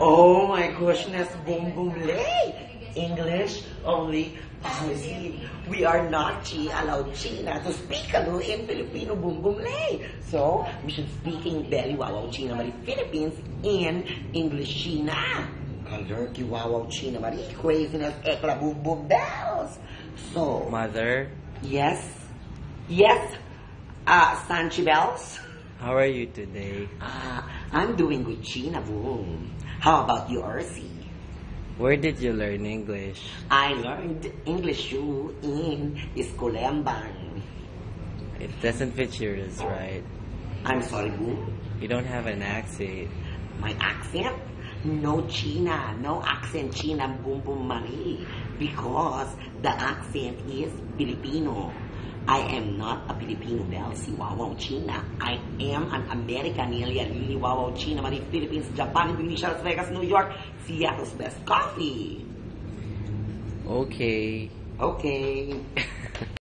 Oh my goodness, boom boom lay. English only. Obviously, we are not allowed China to speak in Filipino boom boom lay. So, we should speaking very wow China Mari Philippines in English China. Color ki wow China Mari craziness ekla boom boom bells. So, Mother, yes, yes, Sanchi bells. how are you today? I'm doing good, China boom. How about you, Ursi? Where did you learn English? I learned English too in Escolembang. It doesn't fit yours, right? I'm sorry, boom. You don't have an accent. My accent? No China, no accent China, boom boom Marie. Because the accent is Filipino. I am not a Filipino belle, si Wawaw China. I am an American, Lily Wawaw China, Marie Philippines, Japan, Indonesia, Las Vegas, New York, Seattle's best coffee. Okay. Okay.